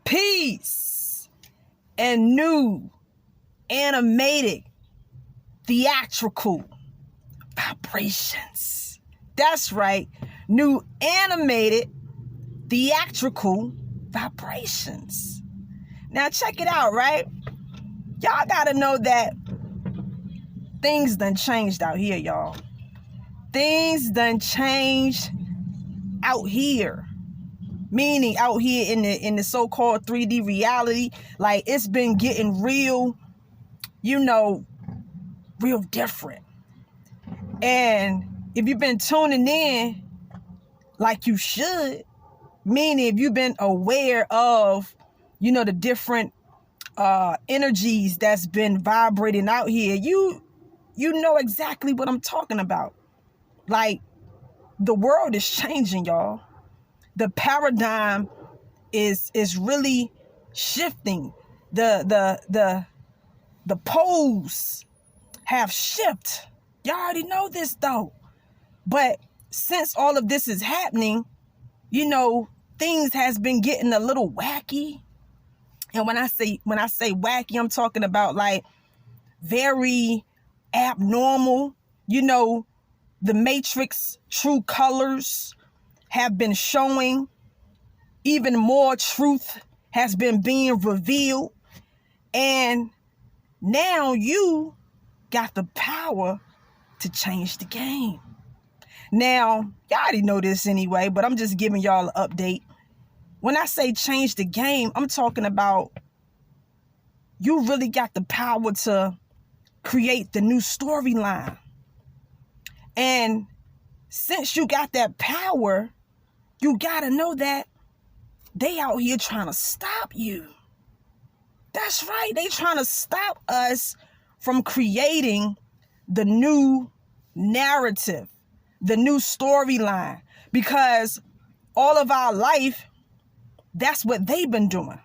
peace, and new animated theatrical vibrations. That's right. New animated theatrical vibrations. Now check it out, right? Y'all gotta know that things done changed out here, y'all. Things done changed out here. Meaning out here in the so-called 3D reality. Like, it's been getting real, real different. And if you've been tuning in like you should, meaning if you've been aware of, the different energies that's been vibrating out here, you know exactly what I'm talking about. Like, the world is changing, y'all. The paradigm is really shifting. The poles have shifted. Y'all already know this though. But since all of this is happening, things has been getting a little wacky. And when I say wacky, I'm talking about like very abnormal. The Matrix true colors have been showing. Even more truth has been being revealed. And now you got the power to change the game. Now, y'all already know this anyway, but I'm just giving y'all an update. When I say change the game, I'm talking about you really got the power to create the new storyline. And since you got that power, you got to know that they out here trying to stop you. That's right. They trying to stop us from creating the new narrative, the new storyline, because all of our life, that's what they've been doing.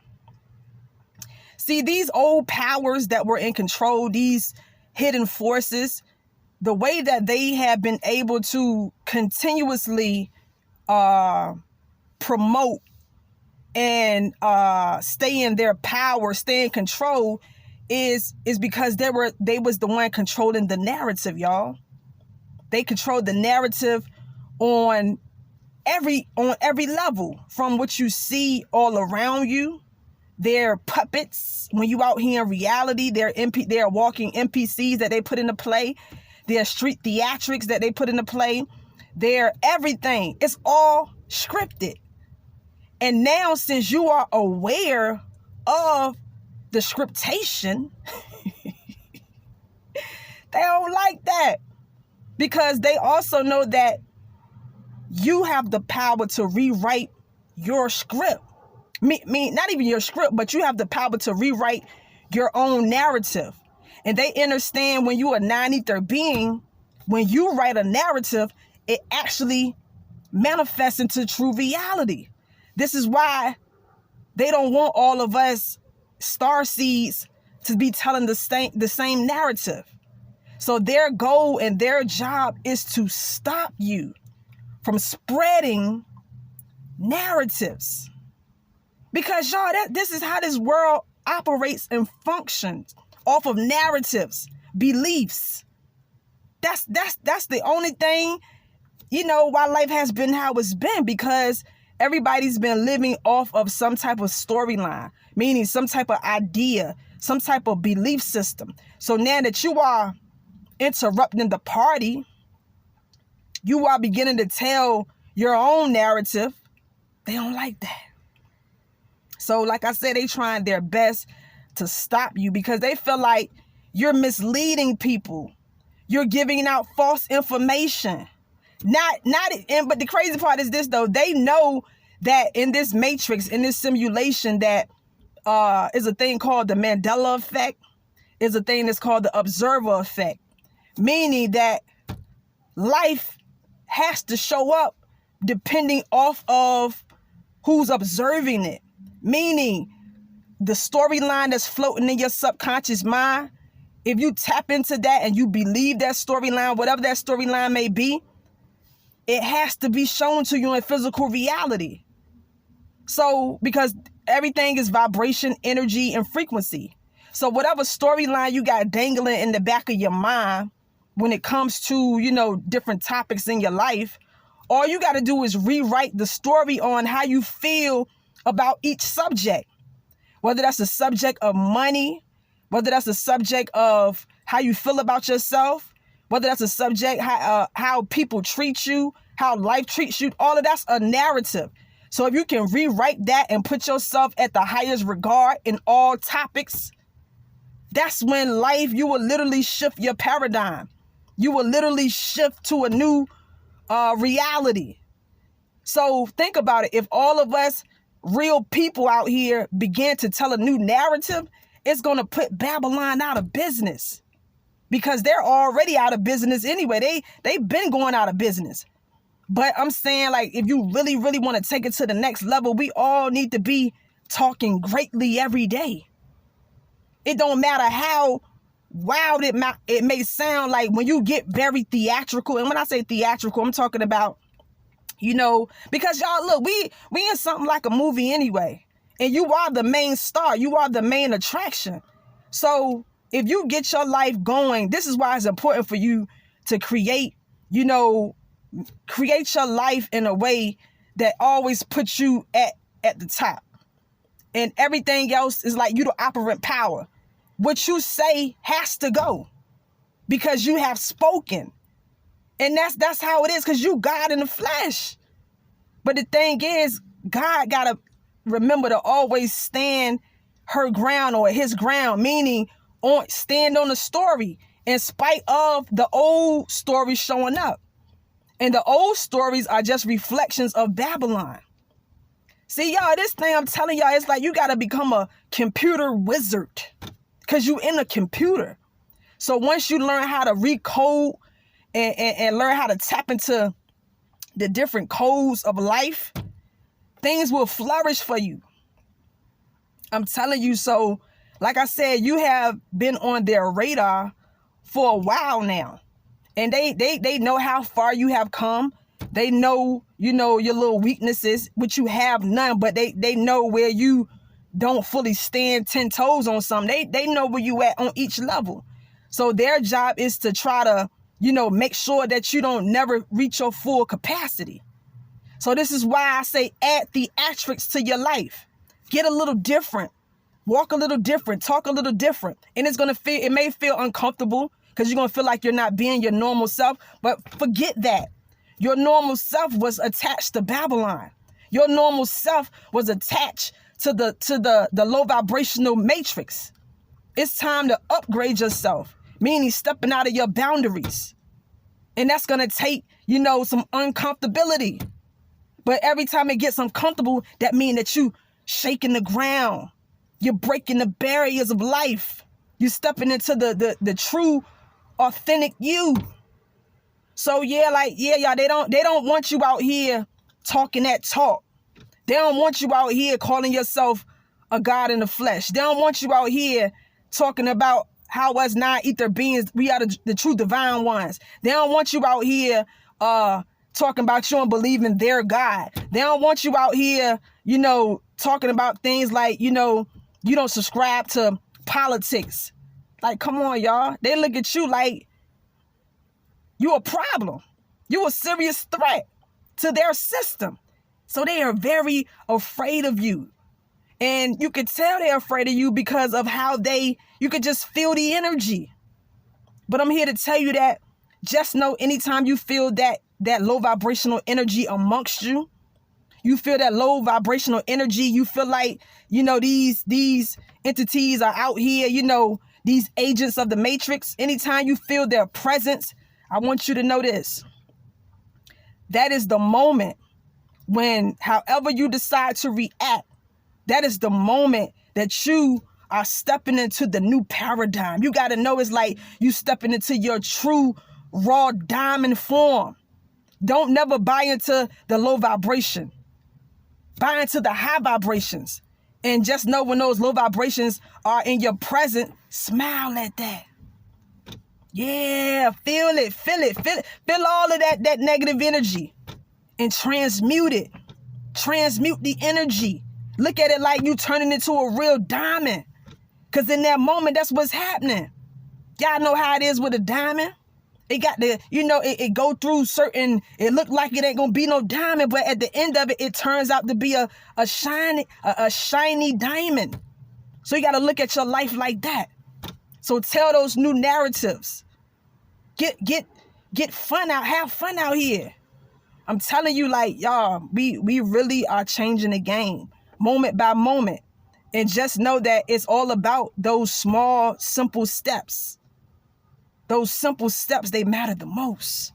See, these old powers that were in control, these hidden forces, the way that they have been able to continuously promote and stay in their power, stay in control, is because they was the one controlling the narrative, y'all. They controlled the narrative on every level, from what you see all around you. They're puppets when you out here in reality. They're walking NPCs that they put into play. They're street theatrics that they put into play. They're everything. It's all scripted. And now, since you are aware of the scriptation, they don't like that, because they also know that you have the power to rewrite your script. Not even your script, but you have the power to rewrite your own narrative. And they understand when you're a non-ether being, when you write a narrative, it actually manifests into true reality. This is why they don't want all of us StarSeeds to be telling the same narrative. So their goal and their job is to stop you from spreading narratives. Because y'all, this is how this world operates and functions, off of narratives, beliefs. That's the only thing, why life has been how it's been, because everybody's been living off of some type of storyline, meaning some type of idea, some type of belief system. So now that you are interrupting the party, you are beginning to tell your own narrative. They don't like that. So like I said, they trying their best to stop you, because they feel like you're misleading people. You're giving out false information. But the crazy part is this though. They know that in this matrix, in this simulation, that is a thing called the Mandela effect, is a thing that's called the observer effect. Meaning that life has to show up depending off of who's observing it. Meaning the storyline that's floating in your subconscious mind, if you tap into that and you believe that storyline, whatever that storyline may be, it has to be shown to you in physical reality. So, because Everything is vibration, energy, and frequency. So whatever storyline you got dangling in the back of your mind when it comes to, different topics in your life, all you got to do is rewrite the story on how you feel about each subject. Whether that's the subject of money, whether that's the subject of how you feel about yourself, whether that's a subject, how people treat you, how life treats you, all of that's a narrative. So if you can rewrite that and put yourself at the highest regard in all topics, that's when you will literally shift your paradigm. You will literally shift to a new reality. So think about it. If all of us real people out here begin to tell a new narrative, it's going to put Babylon out of business, because they're already out of business anyway. They've been going out of business. But I'm saying, like, if you really, really want to take it to the next level, we all need to be talking greatly every day. It don't matter how wild it may sound like when you get very theatrical. And when I say theatrical, I'm talking about, because y'all, look, we in something like a movie anyway. And you are the main star. You are the main attraction. So if you get your life going, this is why it's important for you to create your life in a way that always puts you at the top. And everything else is like you the operant power. What you say has to go because you have spoken. And that's how it is, because you God in the flesh. But the thing is, God got to remember to always stand her ground or his ground, meaning stand on the story in spite of the old stories showing up. And the old stories are just reflections of Babylon. See, y'all, this thing I'm telling y'all, it's like you got to become a computer wizard because you in a computer. So once you learn how to recode and learn how to tap into the different codes of life, things will flourish for you. I'm telling you. So, like I said, you have been on their radar for a while now. And they know how far you have come. They know, your little weaknesses, which you have none, but they know where you don't fully stand 10 toes on something. They know where you at on each level. So their job is to try to, make sure that you don't never reach your full capacity. So this is why I say add theatrics to your life. Get a little different. Walk a little different. Talk a little different. And it may feel uncomfortable because you're going to feel like you're not being your normal self. But forget that. Your normal self was attached to Babylon. Your normal self was attached to the low vibrational matrix. It's time to upgrade yourself, meaning stepping out of your boundaries. And that's going to take, some uncomfortability. But every time it gets uncomfortable, that means that you shaking the ground. You're breaking the barriers of life. You're stepping into the true, authentic you. So y'all, they don't want you out here talking that talk. They don't want you out here calling yourself a God in the flesh. They don't want you out here talking about how us non-ether beings, we are the true divine ones. They don't want you out here talking about you and believing their God. They don't want you out here, talking about things like, you don't subscribe to politics. Like, come on, y'all. They look at you like you a problem. You a serious threat to their system. So they are very afraid of you. And you could tell they're afraid of you because of how you could just feel the energy. But I'm here to tell you that just know anytime you feel that low vibrational energy amongst you, you feel that low vibrational energy, you feel like, these entities are out here, these agents of the matrix. Anytime you feel their presence, I want you to know this. That is the moment when, however you decide to react, that is the moment that you are stepping into the new paradigm. You got to know it's like you stepping into your true raw diamond form. Don't never buy into the low vibration. Buy into the high vibrations. And just know when those low vibrations are in your present, smile at that. Yeah, feel it. Feel all of that negative energy and transmute it. Transmute the energy. Look at it like you turning into a real diamond. Because in that moment, that's what's happening. Y'all know how it is with a diamond. It got the, it go through certain, it look like it ain't going to be no diamond, but at the end of it, it turns out to be a shiny diamond. So you got to look at your life like that. So tell those new narratives. Get fun out, have fun out here. I'm telling you, like, y'all, we really are changing the game moment by moment. And just know that it's all about those small, simple steps. Those simple steps, they matter the most.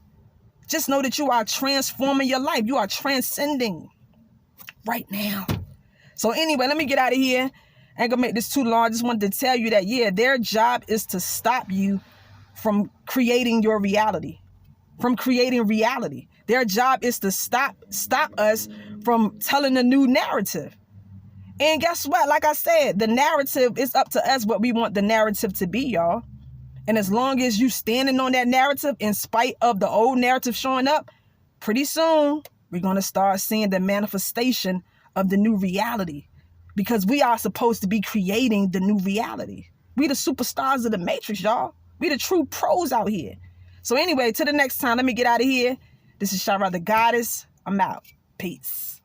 Just know that you are transforming your life. You are transcending right now. So anyway, let me get out of here. I ain't gonna make this too long. I just wanted to tell you that, yeah, their job is to stop you from creating your reality. From creating reality. Their job is to stop us from telling a new narrative. And guess what? Like I said, the narrative is up to us what we want the narrative to be, y'all. And as long as you standing on that narrative in spite of the old narrative showing up, pretty soon we're going to start seeing the manifestation of the new reality. Because we are supposed to be creating the new reality. We the superstars of the Matrix, y'all. We the true pros out here. So anyway, till the next time, let me get out of here. This is Shara the Goddess. I'm out. Peace.